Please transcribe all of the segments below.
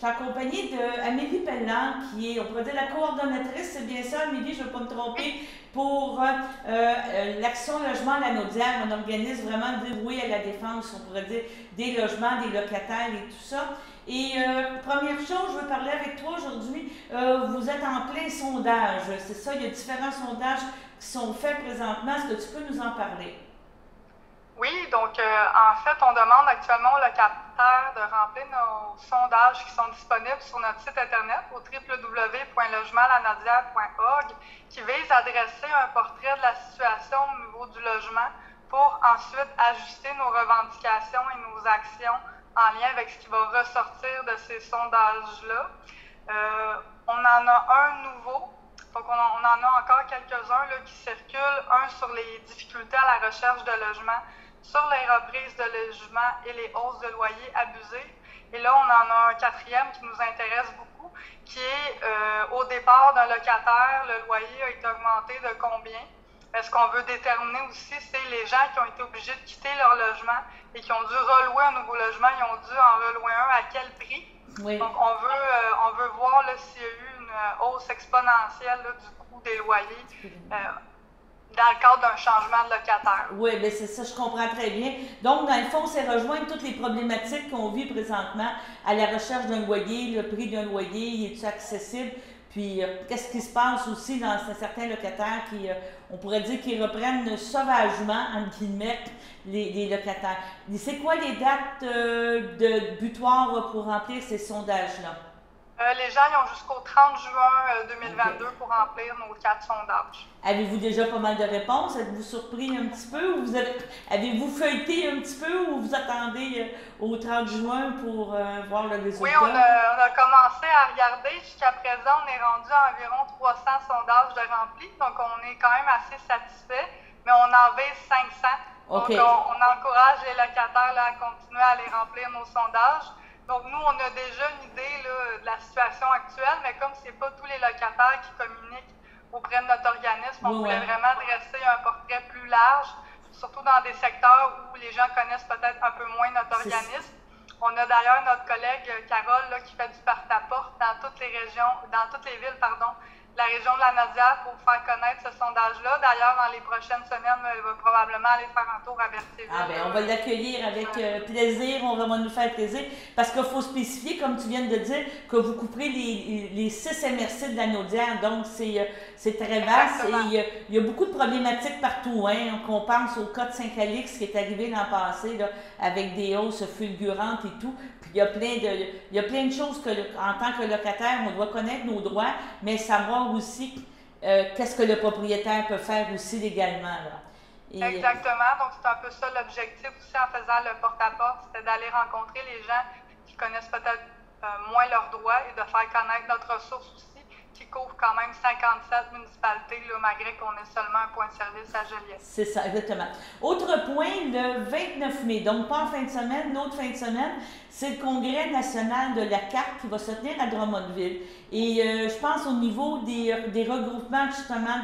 Je suis accompagnée d'Amélie Pelland, qui est, on pourrait dire, la coordonnatrice, c'est bien ça, Amélie, je ne veux pas me tromper, pour l'Action Logement Lanaudière, un organisme vraiment dévoué à la défense, on pourrait dire, des logements, des locataires et tout ça. Et première chose, je veux parler avec toi aujourd'hui. Vous êtes en plein sondage, c'est ça, il y a différents sondages qui sont faits présentement. Est-ce que tu peux nous en parler? Oui, donc en fait, on demande actuellement aux locataires de remplir nos sondages qui sont disponibles sur notre site internet au www.logementlanaudière.org qui vise à dresser un portrait de la situation au niveau du logement pour ensuite ajuster nos revendications et nos actions en lien avec ce qui va ressortir de ces sondages-là. On en a un nouveau. Donc, on en a encore quelques-uns qui circulent. Un sur les difficultés à la recherche de logement, sur les reprises de logement et les hausses de loyers abusées. Et là, on en a un quatrième qui nous intéresse beaucoup, qui est au départ d'un locataire, le loyer a été augmenté de combien? Ce qu'on veut déterminer aussi, c'est les gens qui ont été obligés de quitter leur logement et qui ont dû relouer un nouveau logement, ils ont dû en relouer un à quel prix? Oui. Donc, on veut voir s'il y a eu une hausse exponentielle du coût des loyers dans le cadre d'un changement de locataire. Oui, bien c'est ça, je comprends très bien. Donc, dans le fond, c'est rejoindre toutes les problématiques qu'on vit présentement à la recherche d'un loyer, le prix d'un loyer, est-il accessible? Puis, qu'est-ce qui se passe aussi dans certains locataires qui, on pourrait dire, qui reprennent sauvagement, entre guillemets, les locataires. C'est quoi les dates de butoir pour remplir ces sondages-là? Les gens ils ont jusqu'au 30 juin 2022 pour remplir nos 4 sondages. Avez-vous déjà pas mal de réponses? Êtes-vous surpris un petit peu? Ou avez-vous feuilleté un petit peu ou vous attendez au 30 juin pour voir le résultat? Oui, on a commencé à regarder. Jusqu'à présent, on est rendu à environ 300 sondages de remplis. Donc, on est quand même assez satisfait, mais on en vise 500. Okay. Donc, on encourage les locataires à continuer à aller remplir nos sondages. Donc, nous, on a déjà une idée de la situation actuelle, mais comme ce n'est pas tous les locataires qui communiquent auprès de notre organisme, on voulait vraiment dresser un portrait plus large, surtout dans des secteurs où les gens connaissent peut-être un peu moins notre organisme. On a d'ailleurs notre collègue Carole qui fait du porte-à-porte dans toutes les régions, dans toutes les villes, la région de la Lanaudière pour faire connaître ce sondage-là. D'ailleurs, dans les prochaines semaines, elle va probablement aller faire un tour à Berthéville. Ah ben, on va l'accueillir avec plaisir, on va nous faire plaisir, parce qu'il faut spécifier, comme tu viens de dire, que vous couperez les 6 MRC de la Naudière, donc c'est très vaste et il y a beaucoup de problématiques partout, hein, qu'on pense au cas de Saint-Calix qui est arrivé l'an passé, là, avec des hausses fulgurantes et tout. Il y a plein de choses que, en tant que locataire, on doit connaître nos droits, mais savoir aussi qu'est-ce que le propriétaire peut faire aussi légalement. Là. Exactement. Donc, c'est un peu ça l'objectif aussi en faisant le porte-à-porte, c'était d'aller rencontrer les gens qui connaissent peut-être moins leurs droits et de faire connaître notre ressource aussi, qui couvre quand même 57 municipalités, malgré qu'on ait seulement un point de service à Joliette. C'est ça, exactement. Autre point, le 29 mai, donc pas en fin de semaine, l'autre fin de semaine, c'est le congrès national de la CAQ qui va se tenir à Drummondville. Et je pense au niveau des regroupements justement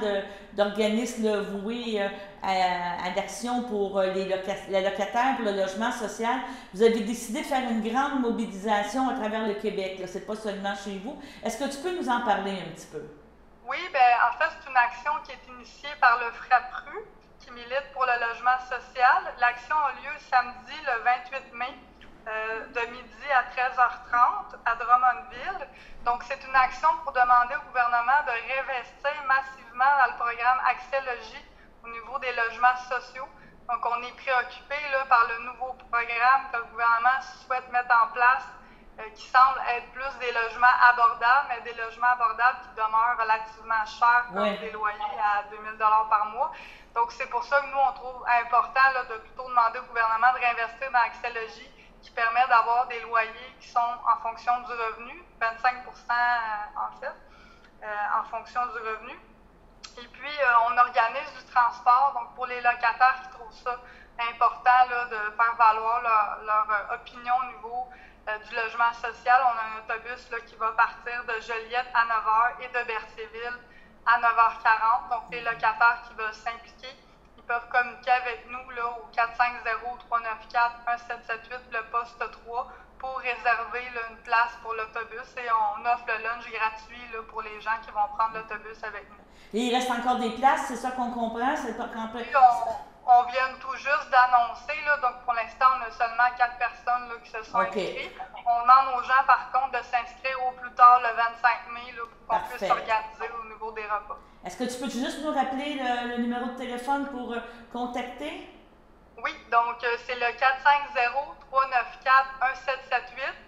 d'organismes voués à l'action pour les locataires, pour le logement social, vous avez décidé de faire une grande mobilisation à travers le Québec. Ce n'est pas seulement chez vous. Est-ce que tu peux nous en parler un petit peu? Oui, en fait, c'est une action qui est initiée par le FRAPRU, qui milite pour le logement social. L'action a lieu samedi, le 28 mai, de midi à 13h30 à Drummondville. Donc, c'est une action pour demander au gouvernement de réinvestir massivement dans le programme Accès Logis au niveau des logements sociaux. Donc, on est préoccupé par le nouveau programme que le gouvernement souhaite mettre en place, qui semble être plus des logements abordables, mais des logements abordables qui demeurent relativement chers, comme des loyers à 2000 $ par mois. Donc, c'est pour ça que nous, on trouve important de plutôt demander au gouvernement de réinvestir dans Accès Logis, qui permet d'avoir des loyers qui sont en fonction du revenu, 25 en fait, en fonction du revenu. Et puis, on organise du transport, donc pour les locataires qui trouvent ça important de faire valoir leur opinion au niveau du logement social, on a un autobus qui va partir de Joliette à 9h et de Berthéville à 9h40. Donc, les locataires qui veulent s'impliquer, ils peuvent communiquer avec nous au 450-394-1778, le poste 3, pour réserver là, une place pour l'autobus et on offre le lunch gratuit là, pour les gens qui vont prendre l'autobus avec nous. Et il reste encore des places, c'est ça qu'on comprend? C'est pas complet. Puis on vient tout juste d'annoncer, là, donc pour l'instant, on a seulement 4 personnes là, qui se sont inscrites. On demande aux gens, par contre, de s'inscrire au plus tard le 25 mai là, pour qu'on puisse s'organiser au niveau des repas. Est-ce que tu peux juste nous rappeler le numéro de téléphone pour contacter? Oui, donc c'est le 450-394-1778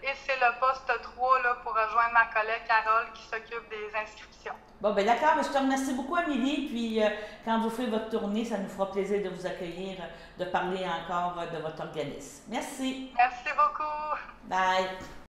et c'est le poste 3 là, pour rejoindre ma collègue Carole qui s'occupe des inscriptions. Bon, ben d'accord, je te remercie beaucoup, Amélie. Puis quand vous ferez votre tournée, ça nous fera plaisir de vous accueillir, de parler encore de votre organisme. Merci. Merci beaucoup. Bye.